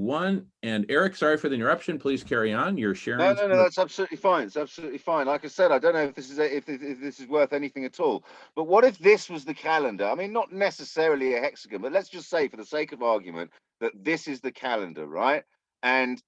one. And Eric, sorry for the interruption. Please carry on. You're No, sharing. no, no, that's absolutely fine. It's absolutely fine. Like I said, I don't know if this is if this is worth anything at all. But what if this was the calendar? I mean, not necessarily a hexagon, but let's just say, for the sake of argument, that this is the calendar, right? And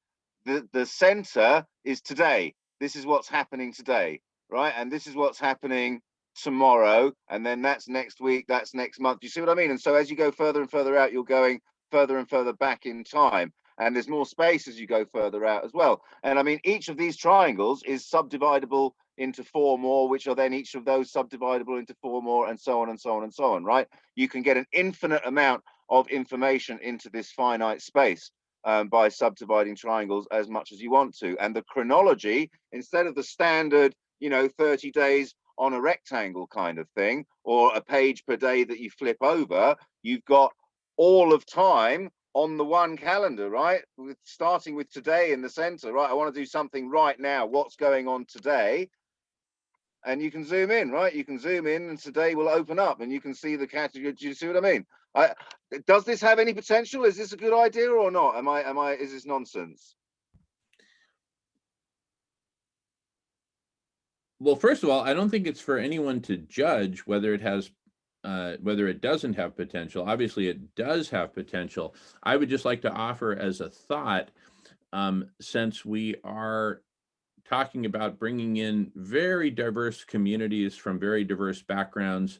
the center is today. This is what's happening today, right? And this is what's happening tomorrow, and then that's next week, that's next month. You see what I mean? And so as you go further and further out, you're going further and further back in time. And there's more space as you go further out as well. And I mean, each of these triangles is subdividable into 4 more, which are then each of those subdividable into 4 more, and so on and so on and so on, right? You can get an infinite amount of information into this finite space by subdividing triangles as much as you want to. And the chronology, instead of the standard, 30 days on a rectangle kind of thing, or a page per day that you flip over, you've got all of time on the one calendar, right? Starting with today in the center, right? I want to do something right now. What's going on today? And you can zoom in, right? You can zoom in, and today will open up, and you can see the category. Do you see what I mean? Does this have any potential? Is this a good idea or not? Is this nonsense? Well, first of all, I don't think it's for anyone to judge whether it has whether it doesn't have potential. Obviously, it does have potential. I would just like to offer as a thought, since we are talking about bringing in very diverse communities from very diverse backgrounds,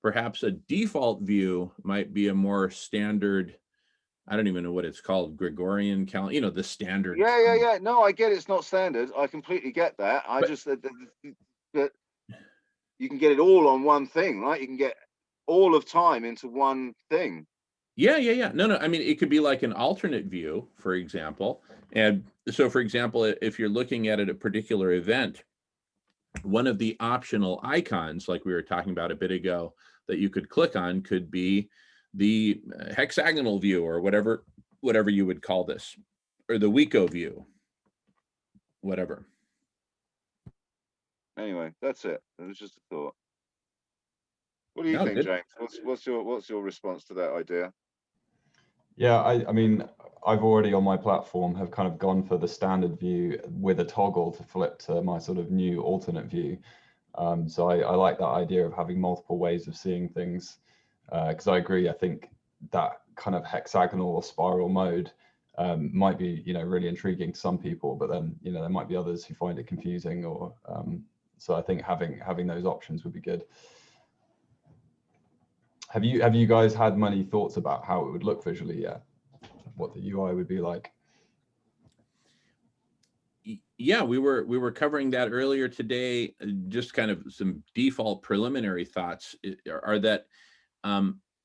perhaps a default view might be a more standard, I don't even know what it's called, Gregorian calendar, the standard. Yeah. No, I get it's not standard. I completely get that. I just that you can get it all on one thing, right? You can get all of time into one thing. Yeah. No. I mean, it could be like an alternate view, for example. And so, for example, if you're looking at a particular event, one of the optional icons, like we were talking about a bit ago, that you could click on could be the hexagonal view, or whatever you would call this, or the Wico view, whatever. Anyway, that's it. It was just a thought. What do you No, think, good. James? What's your response to that idea? Yeah, I mean, I've already on my platform have kind of gone for the standard view with a toggle to flip to my sort of new alternate view. So I like that idea of having multiple ways of seeing things, because I agree. I think that kind of hexagonal or spiral mode might be, really intriguing to some people, but then, there might be others who find it confusing, or so I think having those options would be good. Have you guys had many thoughts about how it would look visually yet? What the UI would be like? Yeah, we were covering that earlier today. Just kind of some default preliminary thoughts are that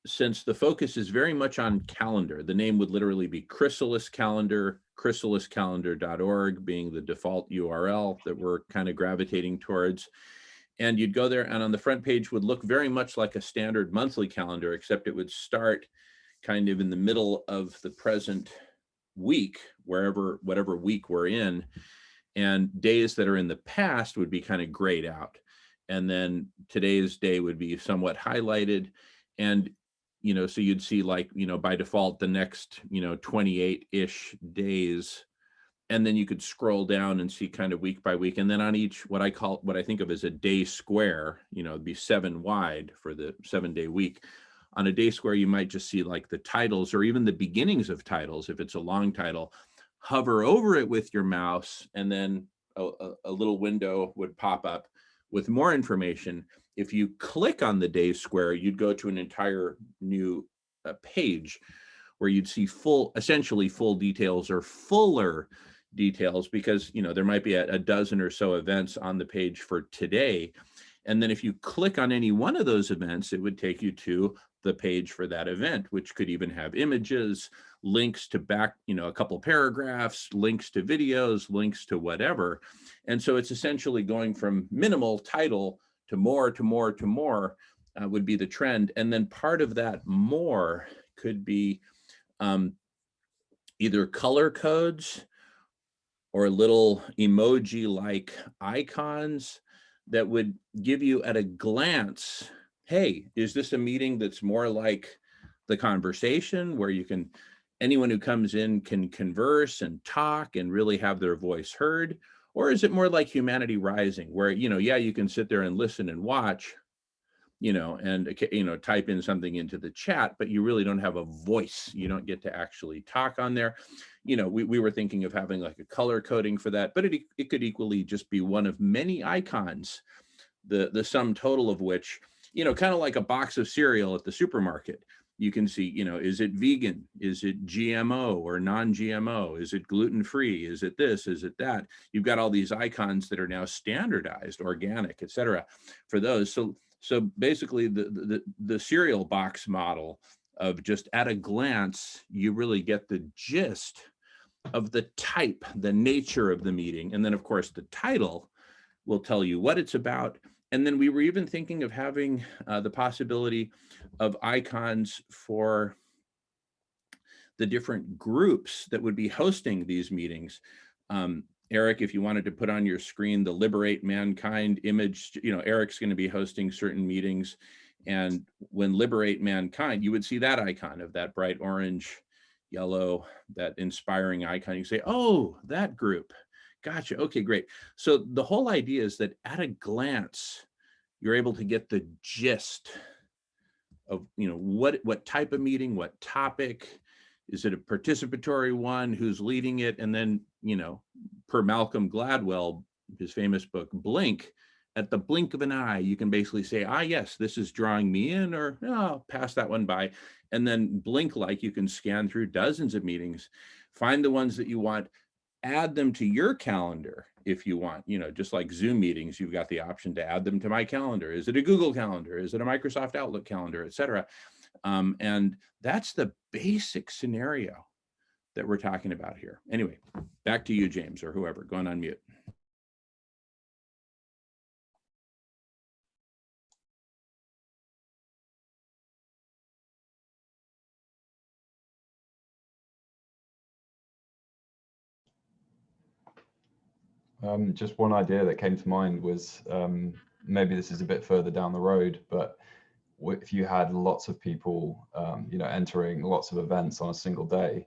since the focus is very much on calendar, the name would literally be Chrysalis Calendar, chrysaliscalendar.org being the default URL that we're kind of gravitating towards. And you'd go there, and on the front page would look very much like a standard monthly calendar, except it would start kind of in the middle of the present week, whatever week we're in, and days that are in the past would be kind of grayed out. And then today's day would be somewhat highlighted. And, so you'd see, like, by default, the next, 28-ish days. And then you could scroll down and see kind of week by week. And then on each, what I think of as a day square, it'd be 7 wide for the 7-day week. On a day square, you might just see like the titles, or even the beginnings of titles. If it's a long title, hover over it with your mouse, and then a little window would pop up with more information. If you click on the day square, you'd go to an entire new page where you'd see essentially full details, or fuller details, because there might be a dozen or so events on the page for today. And then if you click on any one of those events, it would take you to the page for that event, which could even have images, links to back, a couple paragraphs, links to videos, links to whatever. And so it's essentially going from minimal title to more would be the trend. And then part of that more could be either color codes or little emoji-like icons that would give you at a glance, hey, is this a meeting that's more like the conversation, where you can anyone who comes in can converse and talk and really have their voice heard? Or is it more like Humanity Rising, where, yeah, you can sit there and listen and watch, and, type in something into the chat, but you really don't have a voice. You don't get to actually talk on there. We were thinking of having like a color coding for that, but it could equally just be one of many icons, the sum total of which, kind of like a box of cereal at the supermarket. You can see, is it vegan? Is it GMO or non-GMO? Is it gluten-free? Is it this? Is it that? You've got all these icons that are now standardized, organic, et cetera, for those. So basically the cereal box model of just at a glance, you really get the gist of the type, the nature of the meeting. And then of course the title will tell you what it's about. And then we were even thinking of having the possibility of icons for the different groups that would be hosting these meetings. Eric, if you wanted to put on your screen the Liberate Mankind image, Eric's going to be hosting certain meetings. And when Liberate Mankind, you would see that icon of that bright orange, yellow, that inspiring icon. You say, oh, that group. Gotcha. Okay, great. So the whole idea is that at a glance, you're able to get the gist of, what type of meeting, what topic. Is it a participatory one? Who's leading it? And then, per Malcolm Gladwell, his famous book, Blink, at the blink of an eye, you can basically say, yes, this is drawing me in, or no, pass that one by. And then blink, like you can scan through dozens of meetings, find the ones that you want, add them to your calendar if you want, just like Zoom meetings, you've got the option to add them to my calendar. Is it a Google Calendar? Is it a Microsoft Outlook calendar, et cetera? And that's the basic scenario that we're talking about here. Anyway, back to you, James, or whoever, going on mute. Just one idea that came to mind was maybe this is a bit further down the road, but if you had lots of people, entering lots of events on a single day,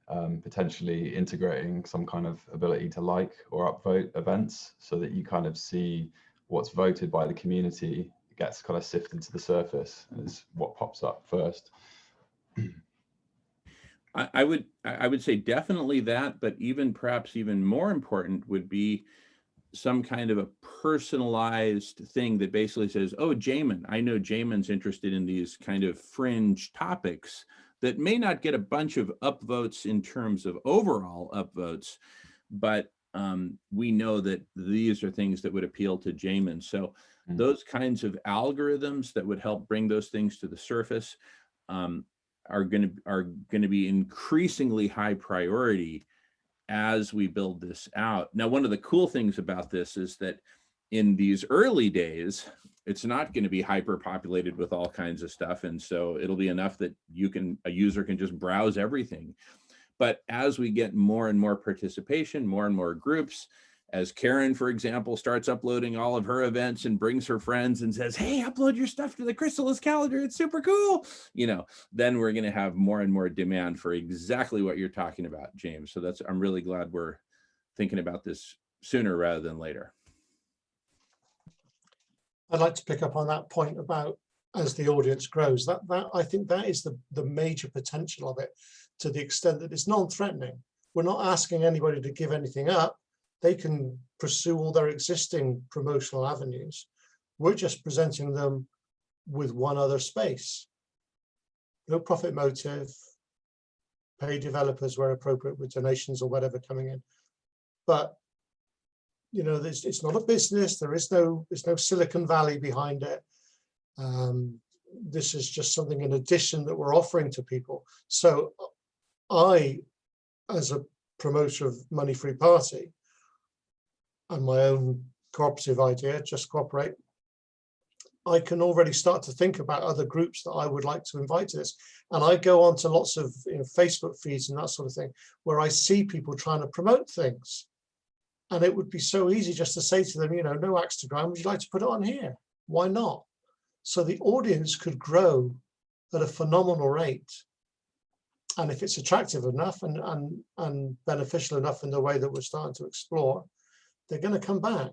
potentially integrating some kind of ability to like or upvote events so that you kind of see what's voted by the community gets kind of sifted to the surface is what pops up first. I would say definitely that, but perhaps even more important would be some kind of a personalized thing that basically says, oh, Jamin, I know Jamin's interested in these kind of fringe topics that may not get a bunch of upvotes in terms of overall upvotes, but we know that these are things that would appeal to Jamin. So those kinds of algorithms that would help bring those things to the surface are going to be increasingly high priority as we build this out. Now, one of the cool things about this is that in these early days, it's not going to be hyper populated with all kinds of stuff. And so it'll be enough that a user can just browse everything. But as we get more and more participation, more and more groups, as Karen, for example, starts uploading all of her events and brings her friends and says, hey, upload your stuff to the Chrysalis calendar, it's super cool. Then we're going to have more and more demand for exactly what you're talking about, James. So I'm really glad we're thinking about this sooner rather than later. I'd like to pick up on that point about as the audience grows, that I think that is the major potential of it, to the extent that it's non-threatening. We're not asking anybody to give anything up. They can pursue all their existing promotional avenues. We're just presenting them with one other space. No profit motive, pay developers where appropriate with donations or whatever coming in. But it's not a business. There's no Silicon Valley behind it. This is just something in addition that we're offering to people. So I, as a promoter of Money Free Party, and my own cooperative idea, Just Cooperate, I can already start to think about other groups that I would like to invite to this. And I go on to lots of Facebook feeds and that sort of thing, where I see people trying to promote things. And it would be so easy just to say to them, no axe to grind, would you like to put it on here? Why not? So the audience could grow at a phenomenal rate. And if it's attractive enough and beneficial enough in the way that we're starting to explore, they're going to come back.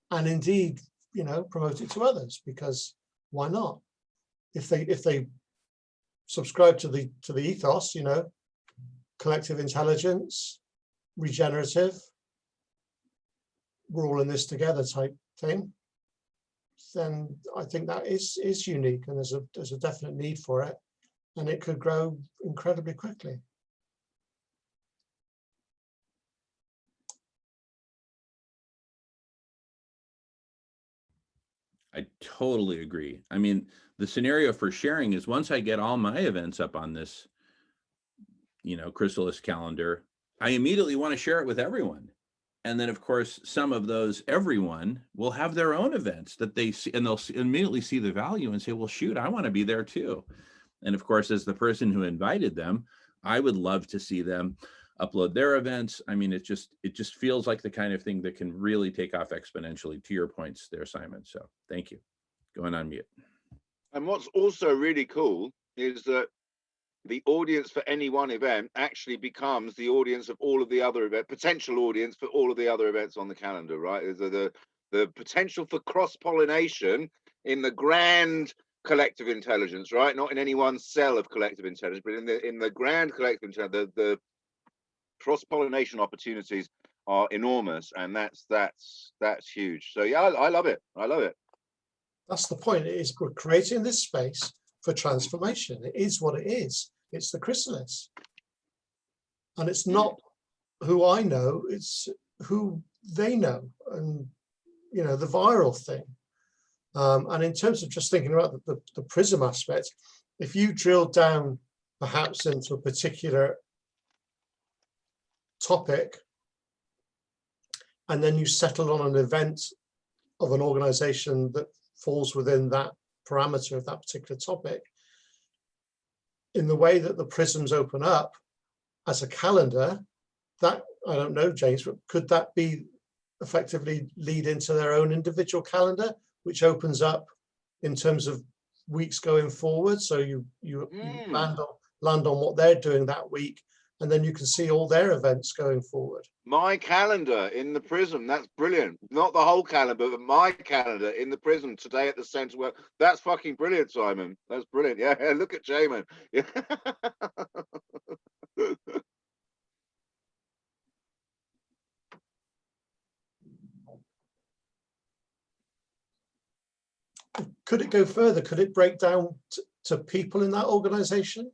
And indeed, you know, promote it to others, because why not? If they subscribe to the ethos, you know, collective intelligence, regenerative, we're all in this together type thing, then I think that is unique, and there's a definite need for it, and it could grow incredibly quickly. I totally agree. I mean, the scenario for sharing is once I get all my events up on this, you know, Chrysalis calendar, I immediately want to share it with everyone. And then, of course, some of those everyone will have their own events that they see, and they'll immediately see the value and say, well, shoot, I want to be there too. And of course, as the person who invited them, I would love to see them upload their events. I mean, it just feels like the kind of thing that can really take off exponentially, to your points there, Simon. So thank you. Going on mute. And what's also really cool is that the audience for any one event actually becomes the audience of all of the other events, potential audience for all of the other events on the calendar, right? The potential for cross-pollination in the grand collective intelligence, right? Not in any one cell of collective intelligence, but in the grand collective intelligence, the cross-pollination opportunities are enormous, and that's huge. So yeah, I love it. I love it. That's the point. It is, we're creating this space for transformation. It is what it is. It's the Chrysalis. And it's not who I know, it's who they know. And, you know, the viral thing. And in terms of just thinking about the prism aspect, if you drill down perhaps into a particular topic, and then you settle on an event of an organization that falls within that parameter of that particular topic, in the way that the prisms open up as a calendar, that, I don't know, James, but could that be effectively lead into their own individual calendar, which opens up in terms of weeks going forward? So you land on what they're doing that week, and then you can see all their events going forward. My calendar in the prism, that's brilliant. Not the whole calendar, but my calendar in the prism today at the center. Well, that's fucking brilliant, Simon. That's brilliant. Yeah, look at Jamin. Yeah. Could it go further? Could it break down to people in that organization?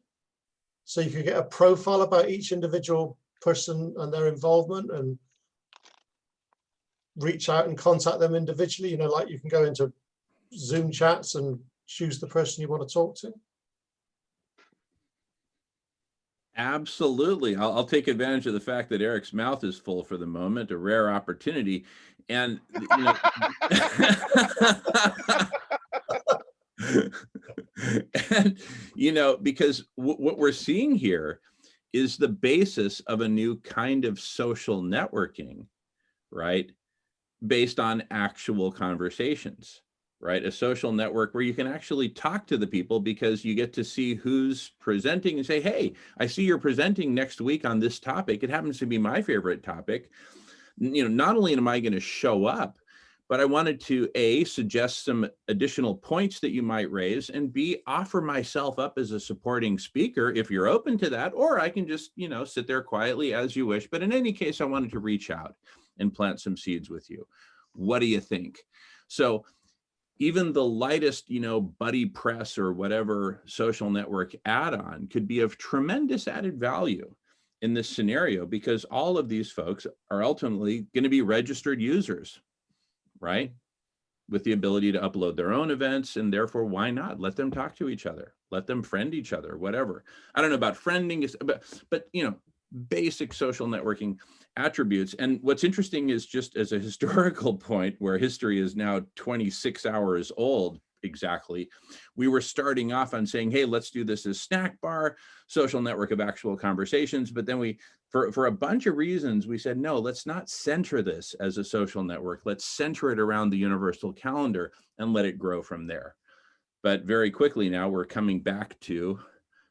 So you could get a profile about each individual person and their involvement, and reach out and contact them individually. You know, like you can go into Zoom chats and choose the person you want to talk to. Absolutely. I'll take advantage of the fact that Eric's mouth is full for the moment, a rare opportunity. And, you know, and, you know, because what we're seeing here is the basis of a new kind of social networking, right? Based on actual conversations, right? A social network where you can actually talk to the people, because you get to see who's presenting and say, hey, I see you're presenting next week on this topic. It happens to be my favorite topic. You know, not only am I going to show up, but I wanted to A, suggest some additional points that you might raise, and B, offer myself up as a supporting speaker if you're open to that, or I can just, you know, sit there quietly as you wish. But in any case, I wanted to reach out and plant some seeds with you. What do you think? So even the lightest, you know, buddy press or whatever social network add-on could be of tremendous added value in this scenario, because all of these folks are ultimately going to be registered users, right? With the ability to upload their own events, and therefore, why not let them talk to each other, let them friend each other, whatever. I don't know about friending, but you know, basic social networking attributes. And what's interesting is, just as a historical point, where history is now 26 hours old exactly, we were starting off on saying, hey, let's do this as snack bar, social network of actual conversations. But then we, for a bunch of reasons, we said, no, let's not center this as a social network. Let's center it around the universal calendar and let it grow from there. But very quickly now we're coming back to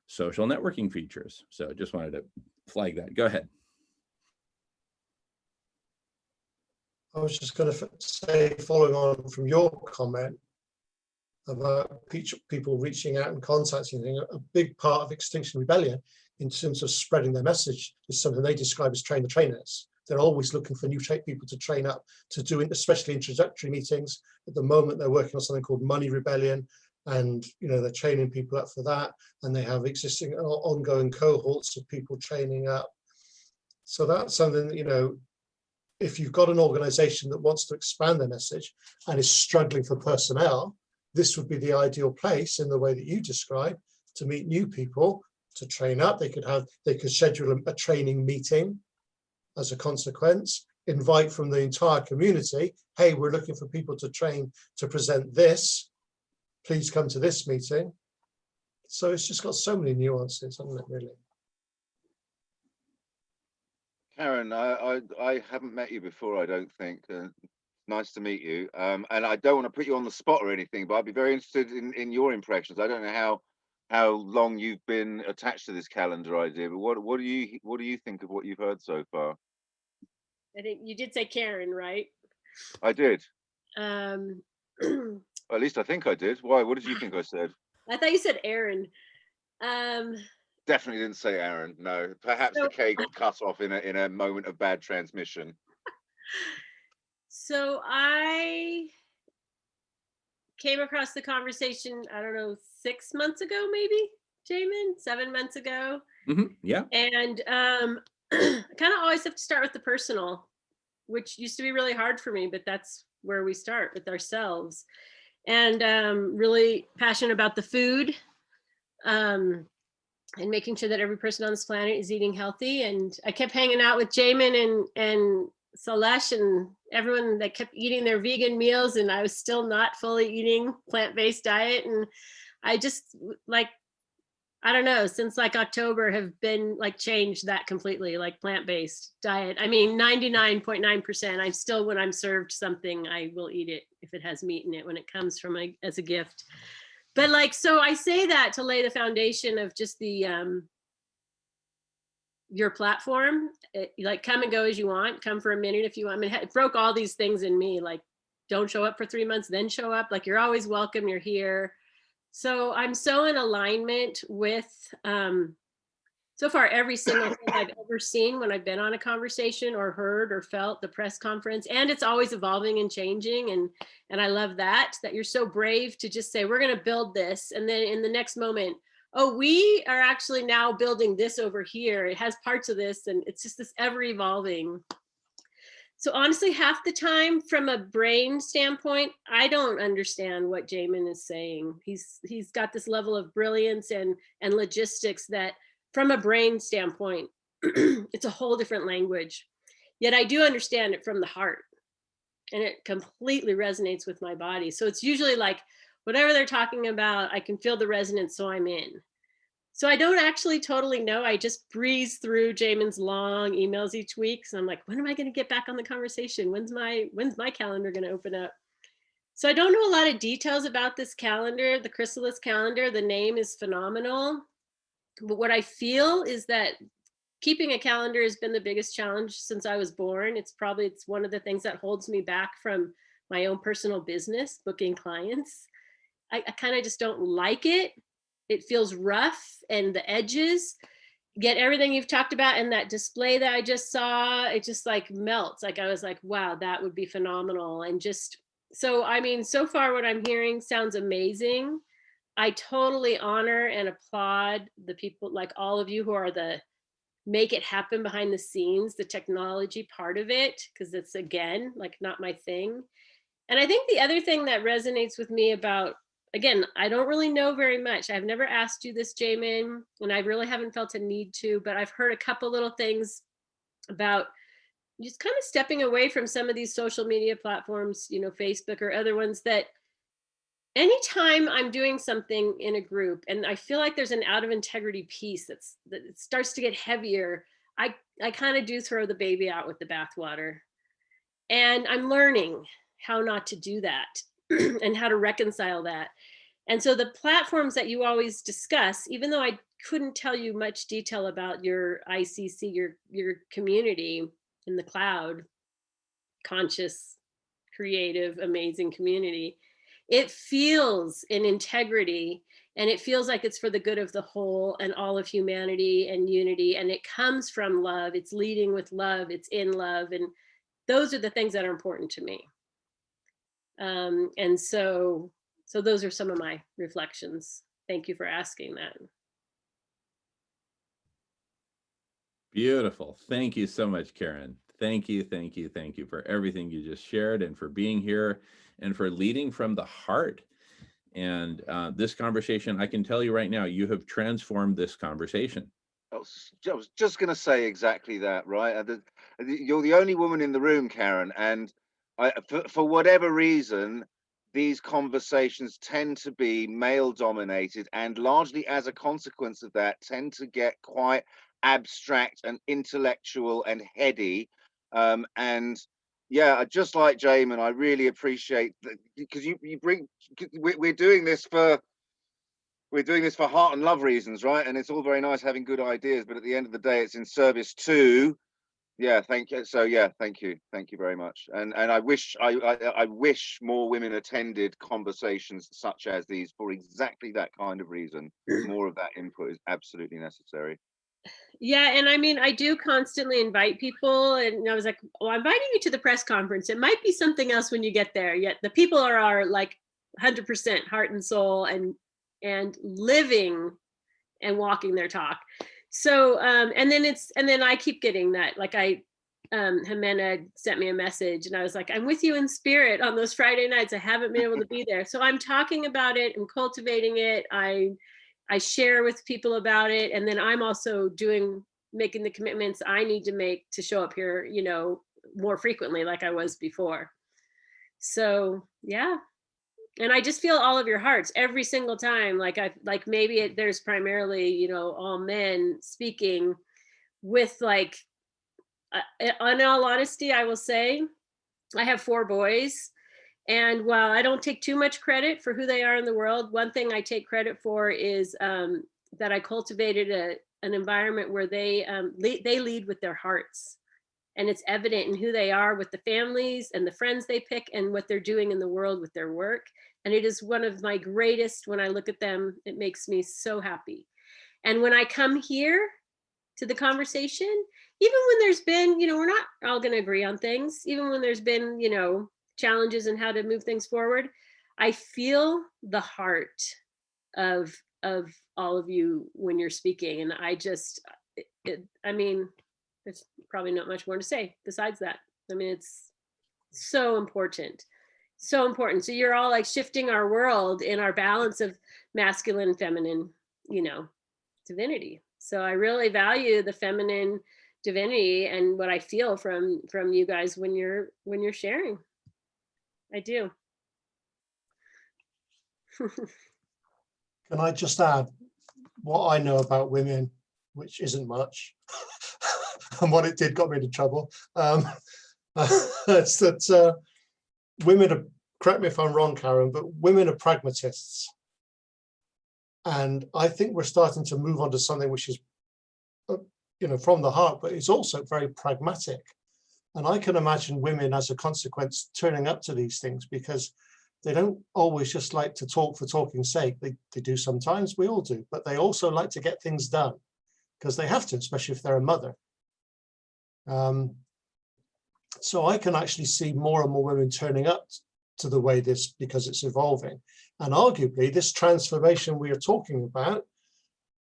social networking features. So just wanted to flag that. Go ahead. I was just going to say, following on from your comment about people reaching out and contacting, a big part of Extinction Rebellion in terms of spreading their message is something they describe as train the trainers. They're always looking for new people to train up to do it, especially introductory meetings. At the moment, they're working on something called Money Rebellion, and they're training people up for that. And they have existing ongoing cohorts of people training up. So that's something that, if you've got an organization that wants to expand their message and is struggling for personnel, this would be the ideal place, in the way that you describe, to meet new people, to train up. They could schedule a training meeting as a consequence, invite from the entire community, hey, we're looking for people to train to present this, please come to this meeting. So it's just got so many nuances, hasn't it, really? Karen, I haven't met you before, I don't think. Nice to meet you. And I don't want to put you on the spot or anything, but I'd be very interested in your impressions. I don't know how long you've been attached to this calendar idea, but what do you think of what you've heard so far? I think you did say Karen, right? I did. At At least I think I did. Why? What did you think I said? I thought you said Aaron. Definitely didn't say Aaron. No, perhaps the K got cut off in a moment of bad transmission. So I came across the conversation, I don't know, 6 months ago, maybe, Jamin, 7 months ago. Yeah. And I kind of always have to start with the personal, which used to be really hard for me, but that's where we start, with ourselves. And really passionate about the food. And making sure that every person on this planet is eating healthy. And I kept hanging out with Jamin and Salesh and everyone that kept eating their vegan meals, and I was still not fully eating plant-based diet. And I just, like, I don't know, since like October have been like changed that completely, like plant-based diet. I mean, 99.9%, I'm still, when I'm served something, I will eat it if it has meat in it, when it comes from as a gift. But like, so I say that to lay the foundation of just the, your platform, like come and go as you want, come for a minute if you want. I mean, it broke all these things in me, like don't show up for 3 months, then show up, like you're always welcome, you're here. So I'm so in alignment with, so far, every single thing I've ever seen when I've been on a conversation or heard or felt the press conference, and it's always evolving and changing. And I love that you're so brave to just say, we're going to build this. And then in the next moment, oh, we are actually now building this over here. It has parts of this, and it's just this ever evolving. So honestly, half the time from a brain standpoint, I don't understand what Jamin is saying. He's got this level of brilliance and logistics that, from a brain standpoint, it's a whole different language. Yet I do understand it from the heart, and it completely resonates with my body. So it's usually like whatever they're talking about, I can feel the resonance, so I'm in. So I don't actually totally know. I just breeze through Jamin's long emails each week. So I'm like, when am I going to get back on the conversation? When's my calendar going to open up? So I don't know a lot of details about this calendar, the Chrysalis calendar. The name is phenomenal. But what I feel is that keeping a calendar has been the biggest challenge since I was born. It's one of the things that holds me back from my own personal business, booking clients. I kind of just don't like it. It feels rough, and the edges, yet everything you've talked about and that display that I just saw, it just like melts. Like I was like, wow, that would be phenomenal. And just, so, I mean, so far what I'm hearing sounds amazing. I totally honor and applaud the people like all of you who are the make it happen behind the scenes, the technology part of it, because it's, again, like not my thing. And I think the other thing that resonates with me about, again, I don't really know very much. I've never asked you this, Jamin, and I really haven't felt a need to, but I've heard a couple little things about just kind of stepping away from some of these social media platforms, Facebook or other ones, that anytime I'm doing something in a group and I feel like there's an out of integrity piece that it starts to get heavier, I kind of do throw the baby out with the bathwater. And I'm learning how not to do that and how to reconcile that. And so the platforms that you always discuss, even though I couldn't tell you much detail about your ICC, your community in the cloud, conscious, creative, amazing community. It feels in integrity, and it feels like it's for the good of the whole and all of humanity and unity. And it comes from love. It's leading with love. It's in love. And those are the things that are important to me. And so those are some of my reflections. Thank you for asking that. Beautiful. Thank you so much, Karen. Thank you, thank you, thank you for everything you just shared and for being here and for leading from the heart. And this conversation, I can tell you right now, you have transformed this conversation. I was just going to say exactly that, right? You're the only woman in the room, Karen, and for whatever reason, these conversations tend to be male dominated, and largely as a consequence of that, tend to get quite abstract and intellectual and heady. And yeah, just like Jamin, I really appreciate that, because you bring, we're doing this for heart and love reasons, right? And it's all very nice having good ideas, but at the end of the day, it's in service to, yeah, thank you. So yeah, thank you very much. And I wish more women attended conversations such as these for exactly that kind of reason. More of that input is absolutely necessary. Yeah, and I mean, I do constantly invite people, and I was like, "Oh, I'm inviting you to the press conference. It might be something else when you get there." Yet the people are like 100% heart and soul, and living and walking their talk. So and then I keep getting that, like Jimena sent me a message, and I was like, I'm with you in spirit on those Friday nights. I haven't been able to be there, so I'm talking about it and cultivating it. I share with people about it, and then I'm also making the commitments I need to make to show up here, you know, more frequently like I was before. So yeah, and I just feel all of your hearts every single time. Like maybe there's primarily, you know, all men speaking with like, in all honesty, I will say, I have 4 boys. And while I don't take too much credit for who they are in the world, one thing I take credit for is that I cultivated an environment where they lead with their hearts. And it's evident in who they are with the families and the friends they pick and what they're doing in the world with their work. And it is one of my greatest, when I look at them, it makes me so happy. And when I come here to the conversation, even when there's been, you know, we're not all going to agree on things, even when there's been, you know, challenges and how to move things forward, I feel the heart of all of you when you're speaking. And I just, I mean, there's probably not much more to say besides that. I mean, it's so important. So important. So you're all like shifting our world in our balance of masculine, feminine, you know, divinity. So I really value the feminine divinity and what I feel from you guys when you're sharing. I do. Can I just add what I know about women, which isn't much, and what it did got me into trouble. It's that women are, correct me if I'm wrong, Karen, but women are pragmatists. And I think we're starting to move on to something which is, you know, from the heart, but it's also very pragmatic. And I can imagine women, as a consequence, turning up to these things because they don't always just like to talk for talking's sake. They do sometimes, we all do, but they also like to get things done because they have to, especially if they're a mother. So I can actually see more and more women turning up to the way this, because it's evolving. And arguably this transformation we are talking about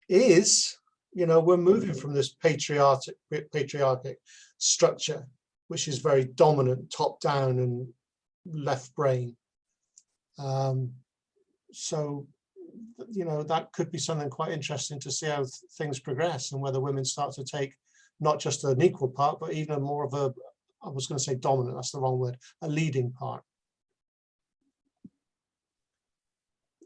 is, you know, we're moving from this patriarchic structure, which is very dominant, top down and left brain. So, you know, that could be something quite interesting to see how things progress and whether women start to take not just an equal part, but even more of a, I was going to say dominant, that's the wrong word, a leading part.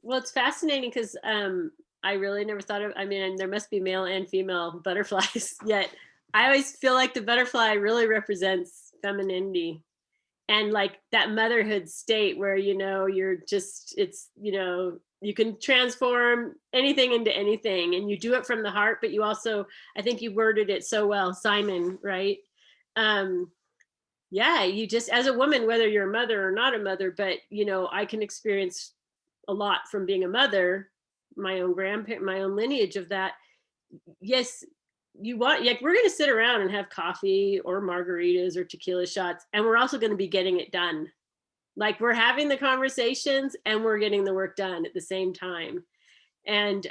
Well, it's fascinating because I really never thought of, I mean, there must be male and female butterflies, yet I always feel like the butterfly really represents femininity and like that motherhood state where, you know, you're just, it's, you know, you can transform anything into anything, and you do it from the heart, but you also, I think you worded it so well, Simon, right? Yeah, you just, as a woman, whether you're a mother or not a mother, but you know, I can experience a lot from being a mother, my own grandparent, my own lineage of that. Yes, you want, like, we're going to sit around and have coffee or margaritas or tequila shots, and we're also going to be getting it done. Like, we're having the conversations and we're getting the work done at the same time. And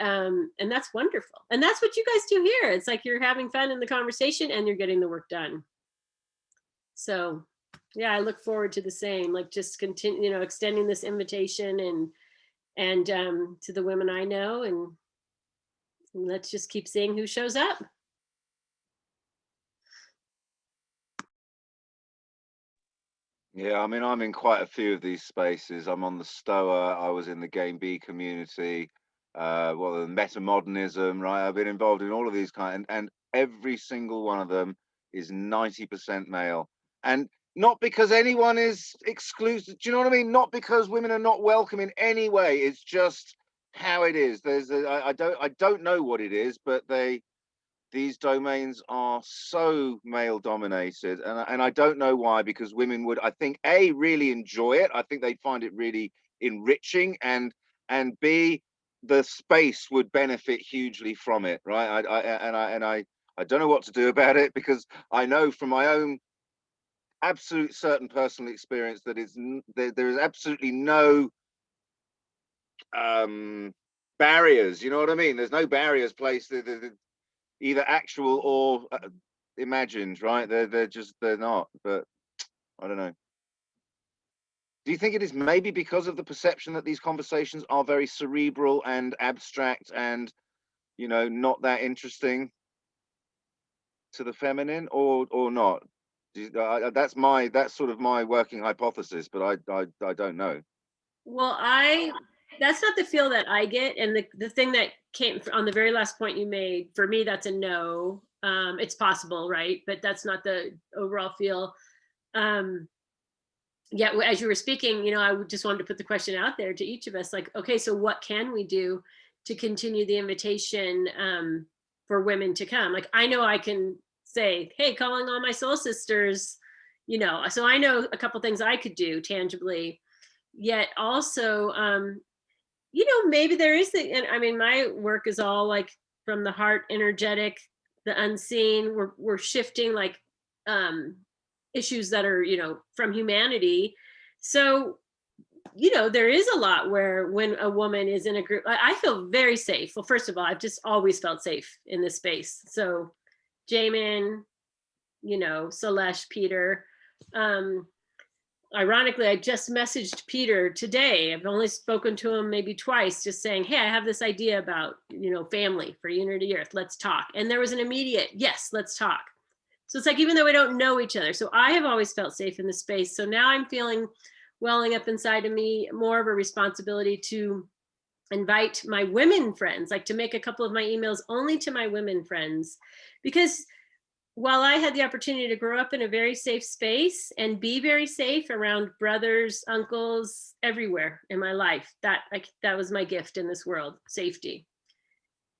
that's wonderful. And that's what you guys do here. It's like you're having fun in the conversation and you're getting the work done. So yeah, I look forward to the same, like just continue, you know, extending this invitation and to the women I know, and let's just keep seeing who shows up. Yeah, I mean, I'm in quite a few of these spaces. I'm on the Stoa. I was in the Game B community. Well, the metamodernism, right? I've been involved in all of these and every single one of them is 90% male. And not because anyone is exclusive. Do you know what I mean? Not because women are not welcome in any way. It's just how it is. I don't know what it is, but these domains are so male dominated, and I don't know why, because women would, I think, A, really enjoy it. I think they'd find it really enriching, and B, the space would benefit hugely from it, right? I don't know what to do about it, because I know from my own absolute certain personal experience that there is absolutely no barriers. You know what I mean? There's no barriers placed. Either actual or imagined, right? They're not, but I don't know. Do you think it is maybe because of the perception that these conversations are very cerebral and abstract and, you know, not that interesting to the feminine, or not? That's sort of my working hypothesis, but I don't know. Well, that's not the feel that I get. And the thing that came on the very last point you made, for me, that's a no. It's possible, right? But that's not the overall feel. Yeah, as you were speaking, you know, I just wanted to put the question out there to each of us, like, okay, so what can we do to continue the invitation for women to come? Like, I know I can say, hey, calling all my soul sisters, you know, so I know a couple things I could do tangibly. Yet also, you know, maybe there is and I mean, my work is all like from the heart, energetic, the unseen. We're shifting like issues that are, you know, from humanity. So, you know, there is a lot where when a woman is in a group, I feel very safe. Well, first of all, I've just always felt safe in this space. So Jamin, you know, Celeste, Peter, ironically, I just messaged Peter today. I've only spoken to him maybe twice, just saying, hey, I have this idea about, you know, family for Unity Earth. Let's talk. And there was an immediate, yes, let's talk. So it's like, even though we don't know each other. So I have always felt safe in the space. So now I'm feeling welling up inside of me more of a responsibility to invite my women friends, like to make a couple of my emails only to my women friends, because while I had the opportunity to grow up in a very safe space and be very safe around brothers, uncles, everywhere in my life, that was my gift in this world, safety.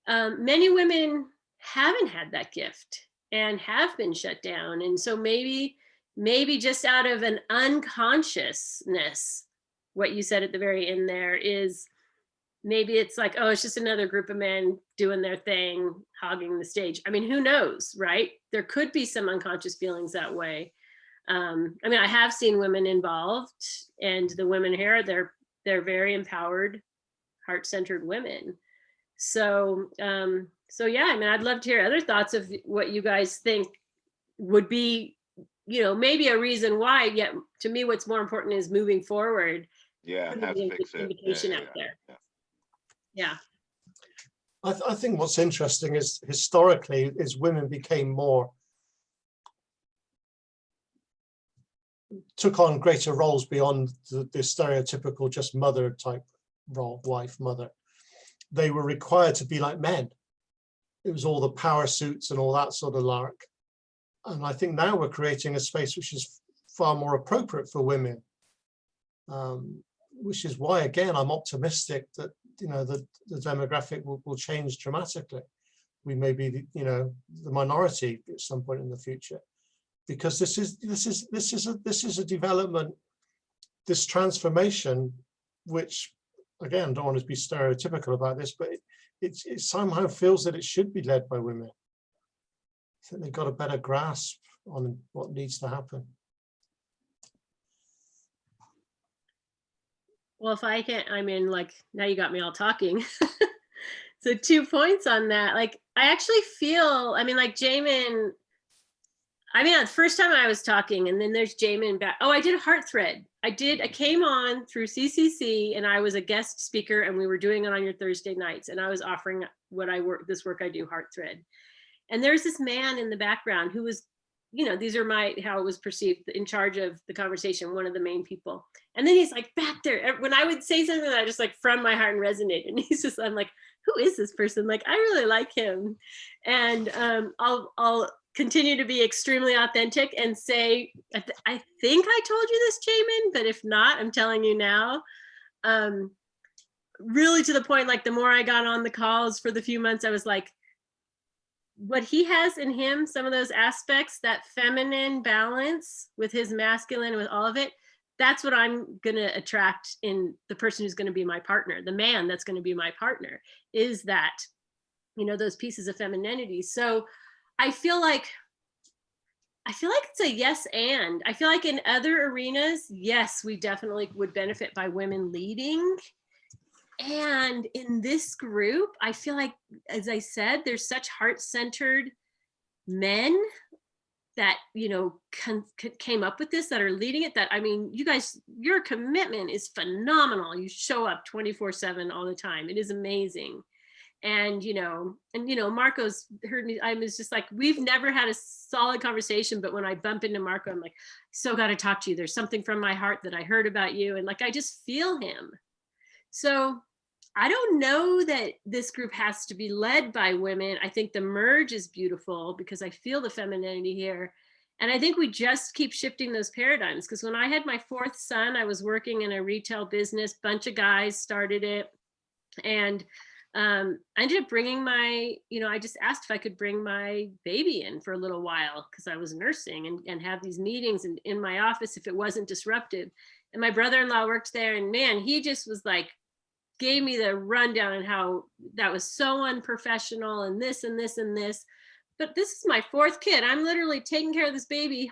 Many women haven't had that gift and have been shut down. And so maybe just out of an unconsciousness, what you said at the very end there is, maybe it's like, oh, it's just another group of men doing their thing, hogging the stage. I mean, who knows, right? There could be some unconscious feelings that way. I mean, I have seen women involved, and the women here, they're very empowered, heart-centered women. So, so yeah, I mean, I'd love to hear other thoughts of what you guys think would be, you know, maybe a reason why. Yet, to me, what's more important is moving forward. Yeah, how to fix it. Invitation out there. Yeah. I think what's interesting is historically is women became more, took on greater roles beyond the stereotypical just mother type role, wife, mother. They were required to be like men. It was all the power suits and all that sort of lark. And I think now we're creating a space which is far more appropriate for women, which is why, again, I'm optimistic that you know, the demographic will change dramatically. We may be, you know, the minority at some point in the future, because this is a development, this transformation, which, again, don't want to be stereotypical about this, but it somehow feels that it should be led by women. I think they've got a better grasp on what needs to happen. Well, if I can, I mean, like, now you got me all talking. So 2 points on that. Like, I actually feel, I mean, like Jamin, I mean, the first time I was talking, and then there's Jamin back. Oh, I did a Heart Thread. I came on through CCC, and I was a guest speaker, and we were doing it on your Thursday nights, and I was offering this work I do, Heart Thread. And there's this man in the background who was, you know, these are how it was perceived, in charge of the conversation, one of the main people. And then he's like back there. When I would say something that I just like from my heart and resonate, and he's just, I'm like, who is this person? Like, I really like him. And I'll continue to be extremely authentic and say, I think I told you this, Jamin, but if not, I'm telling you now. Really to the point, like the more I got on the calls for the few months, I was like, what he has in him, some of those aspects, that feminine balance with his masculine, with all of it, that's what I'm going to attract in the person who's going to be my partner. The man that's going to be my partner is that, you know, those pieces of femininity. So I feel like it's a yes, and I feel like in other arenas, yes, we definitely would benefit by women leading. And in this group, I feel like, as I said, there's such heart-centered men that, you know, came up with this, that are leading it, that, I mean, you guys, your commitment is phenomenal. You show up 24/7 all the time. It is amazing. And, you know, Marco's heard me. I was just like, we've never had a solid conversation, but when I bump into Marco, I'm like, so got to talk to you. There's something from my heart that I heard about you. And like, I just feel him. So I don't know that this group has to be led by women. I think the merge is beautiful because I feel the femininity here. And I think we just keep shifting those paradigms, because when I had my 4th son, I was working in a retail business, bunch of guys started it. And I ended up bringing I just asked if I could bring my baby in for a little while, because I was nursing, and have these meetings in my office if it wasn't disruptive. And my brother-in-law worked there, and man, he just was like, gave me the rundown on how that was so unprofessional, and this and this and this. But this is my 4th kid. I'm literally taking care of this baby,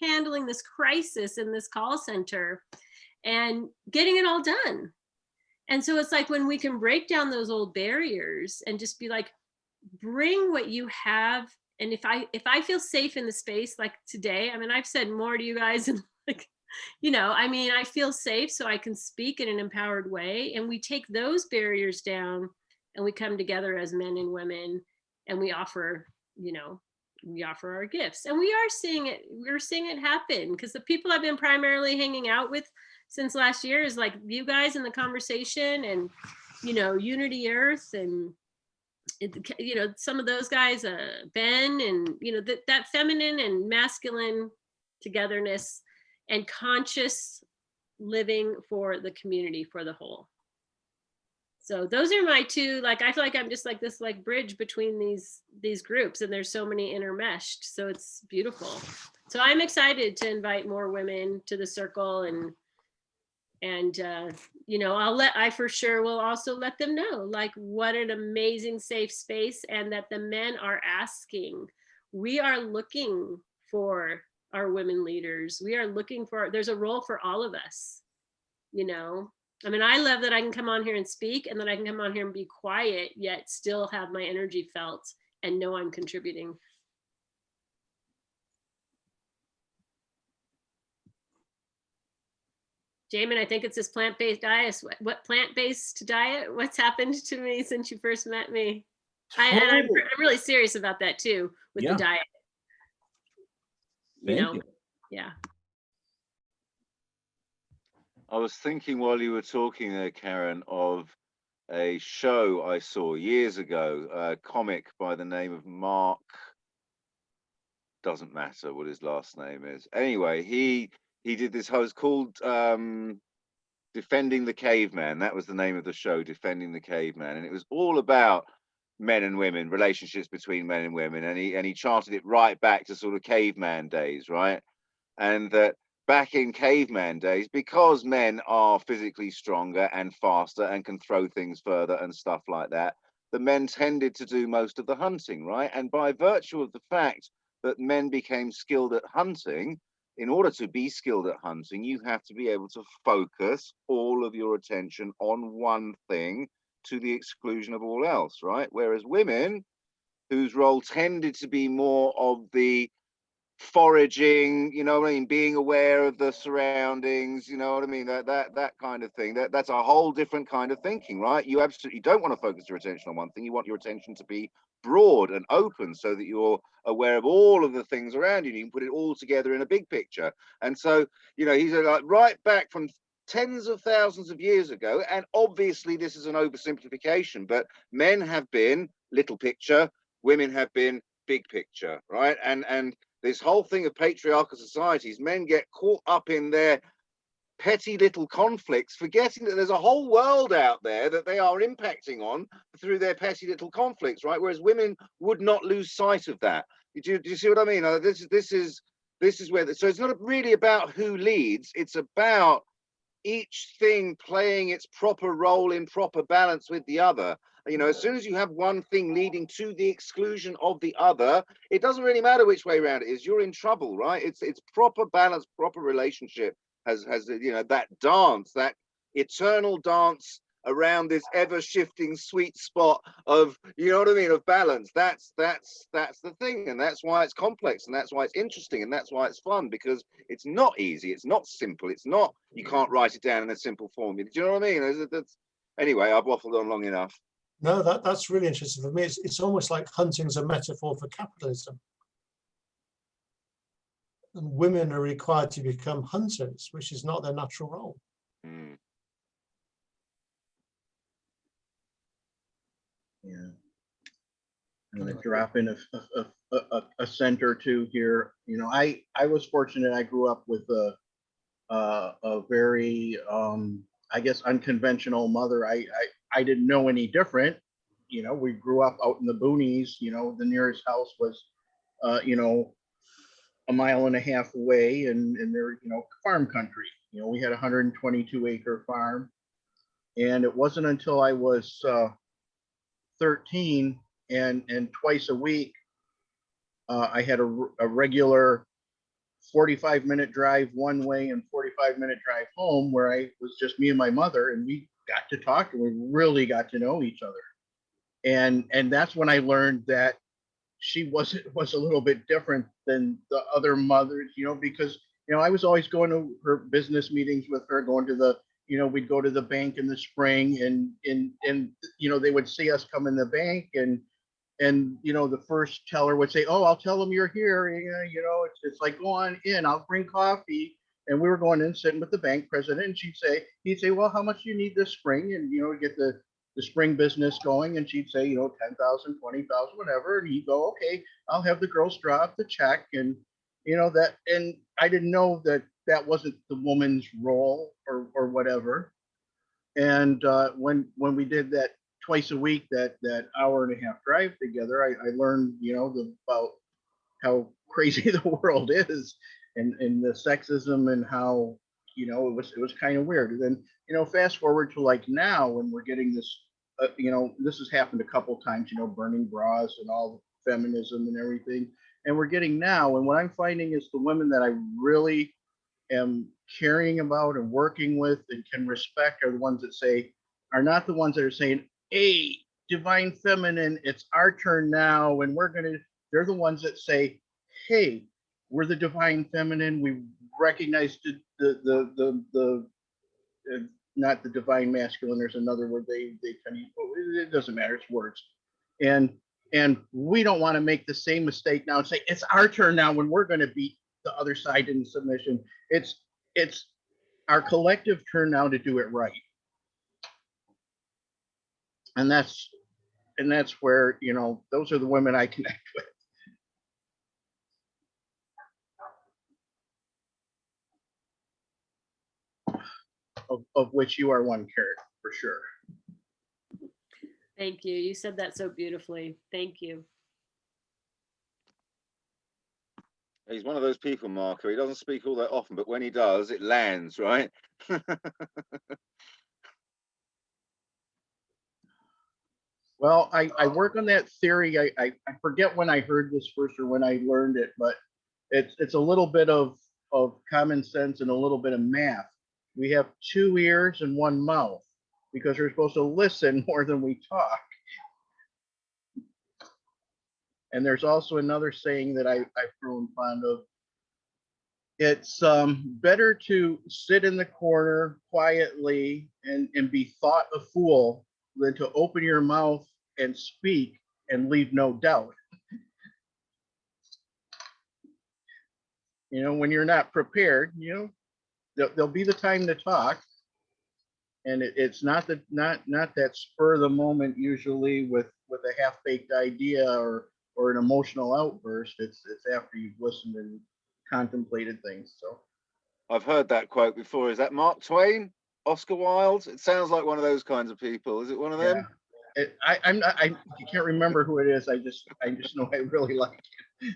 handling this crisis in this call center, and getting it all done. And so it's like, when we can break down those old barriers and just be like, bring what you have. And if I feel safe in the space, like today, I mean, I've said more to you guys, and like, you know, I mean, I feel safe so I can speak in an empowered way. And we take those barriers down, and we come together as men and women, and we offer, you know, we offer our gifts. And we are seeing it. We're seeing it happen, because the people I've been primarily hanging out with since last year is like you guys in the conversation, and, you know, Unity Earth, and, you know, some of those guys, Ben, and, you know, that feminine and masculine togetherness and conscious living for the community, for the whole. So those are my 2, like, I feel like I'm just like this like bridge between these groups, and there's so many intermeshed, so it's beautiful. So I'm excited to invite more women to the circle, and you know, I for sure will also let them know, like, what an amazing safe space, and that the men are asking. We are looking for our women leaders. We are looking for, there's a role for all of us, you know. I mean, I love that I can come on here and speak, and that I can come on here and be quiet, yet still have my energy felt and know I'm contributing. Jamin, I think it's this plant-based diet. What plant-based diet? What's happened to me since you first met me? And I'm really serious about that too, with the diet. Thank you. Yeah. I was thinking while you were talking there, Karen, of a show I saw years ago, a comic by the name of Mark. Doesn't matter what his last name is. Anyway, he did this. It was called Defending the Caveman. That was the name of the show, Defending the Caveman, and it was all about men and women, relationships between men and women, and he charted it right back to sort of caveman days, right? And that back in caveman days, because men are physically stronger and faster and can throw things further and stuff like that, the men tended to do most of the hunting, right? And by virtue of the fact that men became skilled at hunting, in order to be skilled at hunting, you have to be able to focus all of your attention on one thing to the exclusion of all else, right? Whereas women, whose role tended to be more of the foraging, you know what I mean, being aware of the surroundings, you know what I mean, that kind of thing, that's a whole different kind of thinking, right? You absolutely don't want to focus your attention on one thing. You want your attention to be broad and open so that you're aware of all of the things around you and you can put it all together in a big picture. And so, you know, he's like right back from tens of thousands of years ago, and obviously this is an oversimplification, but men have been little picture, women have been big picture, right? And this whole thing of patriarchal societies, men get caught up in their petty little conflicts, forgetting that there's a whole world out there that they are impacting on through their petty little conflicts, right? Whereas women would not lose sight of that. Do you see what I mean? This is where, so it's not really about who leads, it's about each thing playing its proper role in proper balance with the other. You know, as soon as you have one thing leading to the exclusion of the other, it doesn't really matter which way around it is, you're in trouble, right? It's proper balance, proper relationship has you know, that dance, that eternal dance around this ever shifting sweet spot of, you know what I mean, of balance. That's the thing, and that's why it's complex, and that's why it's interesting, and that's why it's fun, because it's not easy, it's not simple, it's not, you can't write it down in a simple formula. Do you know what I mean? Anyway, I've waffled on long enough. No, that's really interesting for me. It's almost like hunting's a metaphor for capitalism. And women are required to become hunters, which is not their natural role. Mm. Yeah. I'm going to drop in a cent or two here. You know, I was fortunate. I grew up with a very, I guess, unconventional mother. I didn't know any different. You know, we grew up out in the boonies. You know, the nearest house was, you know, a mile and a half away, and there, you know, farm country. You know, we had a 122-acre farm, and it wasn't until I was 13 and twice a week I had a regular 45-minute drive one way and 45-minute drive home, where I was just me and my mother, and we got to talk, and we really got to know each other. And that's when I learned that she was a little bit different than the other mothers, you know, because, you know, I was always going to her business meetings with her, going to the, you know, we'd go to the bank in the spring, and you know, they would see us come in the bank, and you know, the first teller would say, "Oh, I'll tell them you're here." You know, it's like, "Go on in, I'll bring coffee." And we were going in, sitting with the bank president, and he'd say, "Well, how much do you need this spring?" And, you know, get the spring business going. And she'd say, you know, 10,000, 20,000, whatever. And he'd go, "Okay, I'll have the girls draw up the check." And, you know, that, and I didn't know that that wasn't the woman's role or whatever. And when we did that twice a week, that hour and a half drive together, I learned, you know, about how crazy the world is, and the sexism, and how, you know, it was kind of weird. And then, you know, fast forward to like now, when we're getting this, you know, this has happened a couple times, you know, burning bras and all the feminism and everything. And we're getting now, and what I'm finding is the women that I really am caring about and working with and can respect are the ones that are not the ones that are saying, "Hey, divine feminine, it's our turn now, and they're the ones that say, "Hey, we're the divine feminine. We recognize the not the divine masculine. There's another word they kind of, it doesn't matter. It's words. And we don't want to make the same mistake now and say, it's our turn now, when we're going to beat the other side in submission. It's our collective turn now to do it right. And that's where, you know, those are the women I connect with. of which you are one character for sure. Thank you. You said that so beautifully. Thank you. He's one of those people, Marco. He doesn't speak all that often, but when he does, it lands, right? Well, I work on that theory. I forget when I heard this first or when I learned it, but it's a little bit of common sense and a little bit of math. We have 2 ears and 1 mouth because we're supposed to listen more than we talk. And there's also another saying that I've grown fond of. It's better to sit in the corner quietly and be thought a fool than to open your mouth and speak and leave no doubt. You know, when you're not prepared, you know, there'll be the time to talk, and it's not that spur of the moment usually with a half-baked idea or an emotional outburst. It's after you've listened and contemplated things. So I've heard that quote before. Is that Mark Twain? Oscar Wilde? It sounds like one of those kinds of people. Is it one of them? I can't remember who it is. I just know I really like it.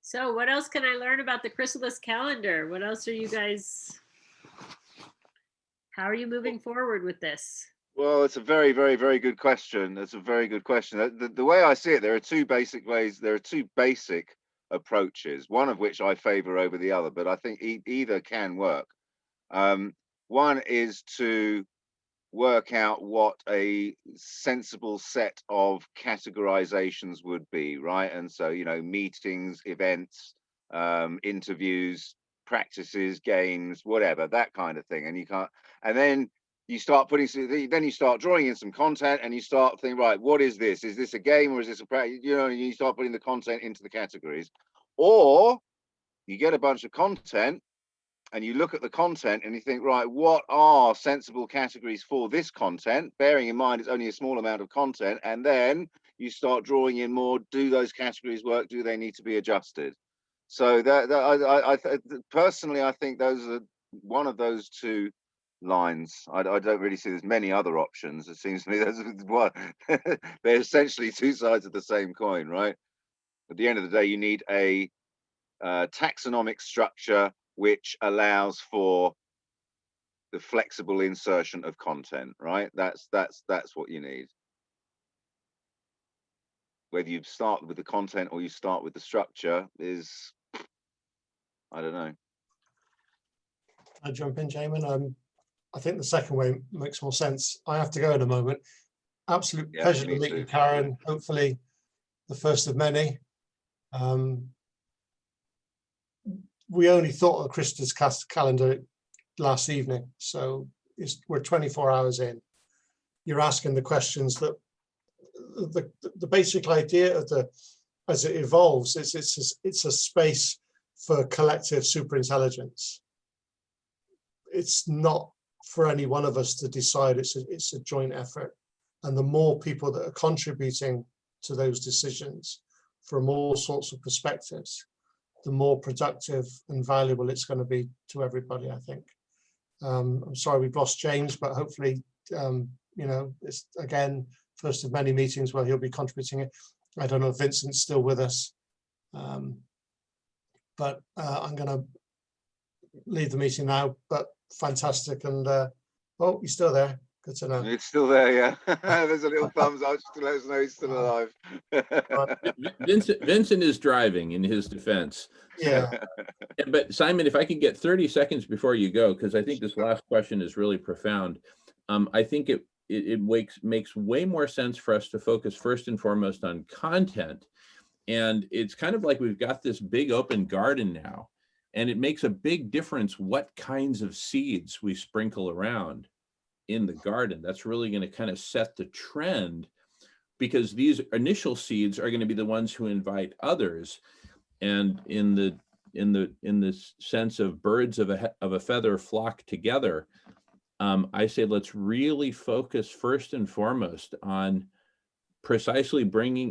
So what else can I learn about the Chrysalis calendar? What else are you guys, how are you moving forward with this? Well, it's a very, very, very good question. It's a very good question. The way I see it, there are 2 basic ways. There are 2 basic approaches, one of which I favor over the other, but I think either can work. One is to work out what a sensible set of categorizations would be, right? And so, you know, meetings, events, interviews, practices, games, whatever, that kind of thing. And you can't, and then you start then you start drawing in some content, and you start thinking, right, what is this? Is this a game or is this a practice? You know, you start putting the content into the categories. Or you get a bunch of content and you look at the content and you think, right, what are sensible categories for this content? Bearing in mind it's only a small amount of content, and then you start drawing in more. Do those categories work? Do they need to be adjusted? So personally, I think those are one of those 2 lines. I don't really see there's many other options. It seems to me there's one. They're essentially 2 sides of the same coin, right? At the end of the day, you need a taxonomic structure which allows for the flexible insertion of content, right? That's what you need. Whether you start with the content or you start with the structure is, I don't know. I jump in, Jamin. I think the second way makes more sense. I have to go in a moment. Absolute pleasure to meet you, Karen. Hopefully the first of many. We only thought of Krista's calendar last evening, so we're 24 hours in. You're asking the questions that the basic idea of as it evolves, it's a space for collective superintelligence. It's not for any one of us to decide. It's a joint effort, and the more people that are contributing to those decisions from all sorts of perspectives, the more productive and valuable it's going to be to everybody, I think. I'm sorry we've lost James, but hopefully, you know, it's again, first of many meetings where he'll be contributing it. I don't know if Vincent's still with us, but I'm going to leave the meeting now, but fantastic. And oh, he's still there. Good to know. It's still there, yeah. There's a little thumbs up just to let us know he's still alive. Vincent is driving, in his defense. Yeah. But Simon, if I could get 30 seconds before you go, because I think this last question is really profound. I think it makes way more sense for us to focus first and foremost on content. And it's kind of like we've got this big open garden now, and it makes a big difference what kinds of seeds we sprinkle around in the garden. That's really going to kind of set the trend, because these initial seeds are going to be the ones who invite others. And in the sense of birds of a feather flock together, I say let's really focus first and foremost on precisely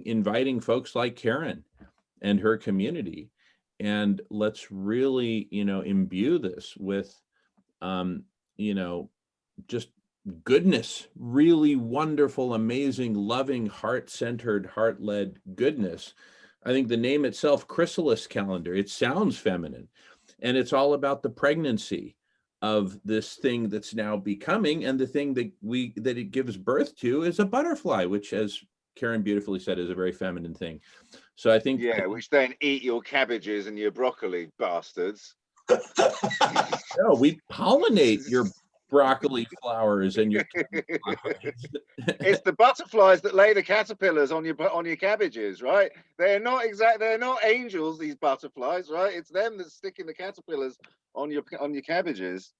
inviting folks like Karen and her community. And let's really, imbue this with, just goodness, really wonderful, amazing, loving, heart-centered, heart-led goodness. I think the name itself, Chrysalis calendar, it sounds feminine, and it's all about the pregnancy of this thing that's now becoming, and the thing that it gives birth to is a butterfly, which, as Karen beautifully said, is a very feminine thing. So I think, yeah, which then eat your cabbages and your broccoli, bastards. no, we pollinate your broccoli flowers and your It's the butterflies that lay the caterpillars on your cabbages, right? They're not angels, these butterflies, right? It's them that's sticking the caterpillars on your cabbages.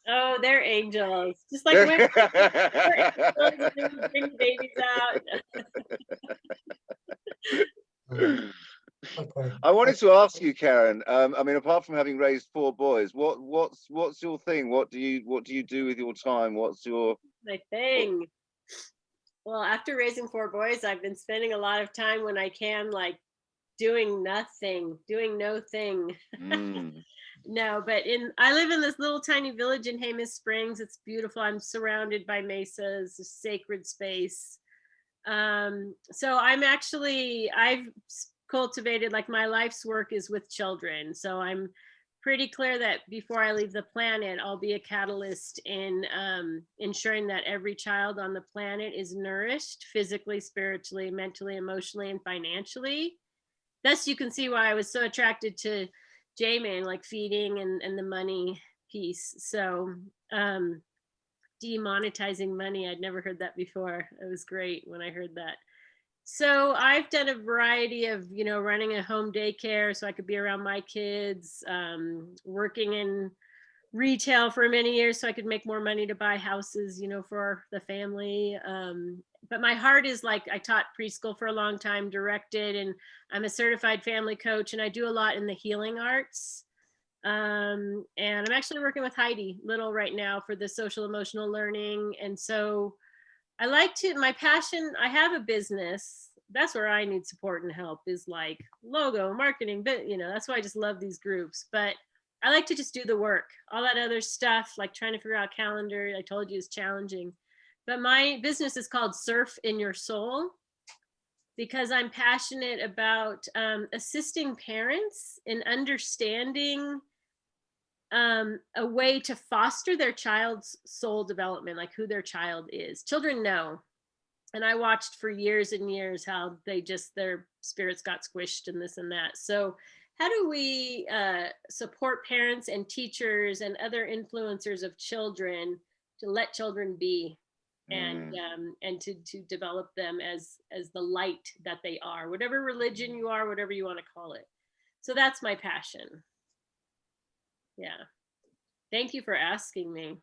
Oh, they're angels. Just like women, bring babies out. Okay. I wanted to ask you, Karen. I mean, apart from having raised 4 boys, what's your thing? What do you do with your time? What's your My thing. Well, after raising 4 boys, I've been spending a lot of time when I can, like, doing nothing, doing no thing. No, but I live in this little tiny village in Jemez Springs. It's beautiful. I'm surrounded by mesas, a sacred space. So I've cultivated, like, my life's work is with children. So I'm pretty clear that before I leave the planet, I'll be a catalyst in ensuring that every child on the planet is nourished physically, spiritually, mentally, emotionally, and financially. Thus, you can see why I was so attracted to J-Man, like feeding and the money piece. So demonetizing money, I'd never heard that before. It was great when I heard that. So I've done a variety of, running a home daycare so I could be around my kids, working in retail for many years so I could make more money to buy houses, for the family. But my heart is, like, I taught preschool for a long time, directed, and I'm a certified family coach, and I do a lot in the healing arts. And I'm actually working with Heidi Little right now for the social emotional learning. And so my passion, I have a business. That's where I need support and help, is like logo, marketing, but that's why I just love these groups. But I like to just do the work. All that other stuff, like trying to figure out calendar, I told you, is challenging. But my business is called Surf in Your Soul, because I'm passionate about assisting parents in understanding a way to foster their child's soul development, like who their child is. Children know. And I watched for years and years how their spirits got squished and this and that. So how do we support parents and teachers and other influencers of children to let children be, and to develop them as the light that they are, whatever religion you are, whatever you want to call it. So that's my passion. Yeah. Thank you for asking me.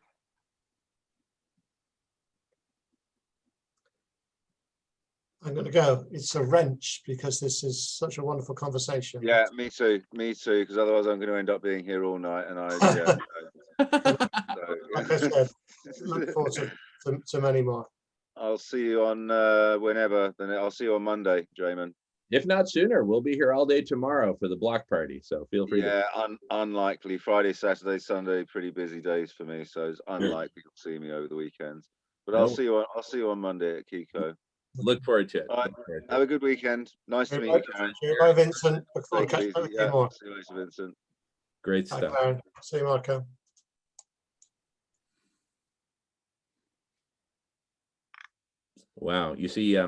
I'm going to go. It's a wrench because this is such a wonderful conversation. Yeah, me too, because otherwise I'm going to end up being here all night, and like I said, look forward to many more. I'll see you on whenever. Then I'll see you on Monday, Jamin. If not sooner, we'll be here all day tomorrow for the block party. So feel free. Yeah, unlikely. Friday, Saturday, Sunday, pretty busy days for me, so it's unlikely you'll see me over the weekends. But I'll see you on Monday at Kiko. Look forward to it. All right. Have a good weekend. Nice to meet you, Karen. Bye, Vincent. Look forward to catching up with you more. See you later, Vincent. Great stuff. Bye, see you, Marco. Wow. You see,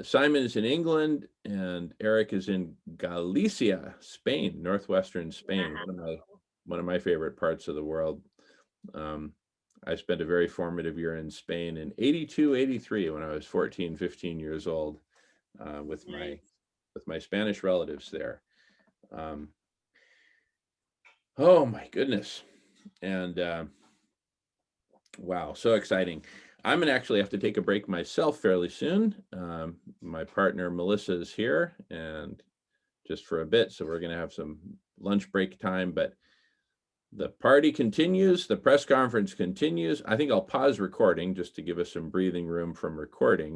Simon is in England and Eric is in Galicia, Spain, northwestern Spain, one of my favorite parts of the world. I spent a very formative year in Spain in 82, 83 when I was 14, 15 years old, with my Spanish relatives there. Oh my goodness. And wow, so exciting. I'm going to actually have to take a break myself fairly soon. My partner, Melissa, is here and just for a bit. So we're going to have some lunch break time, but the party continues. The press conference continues. I think I'll pause recording just to give us some breathing room from recording.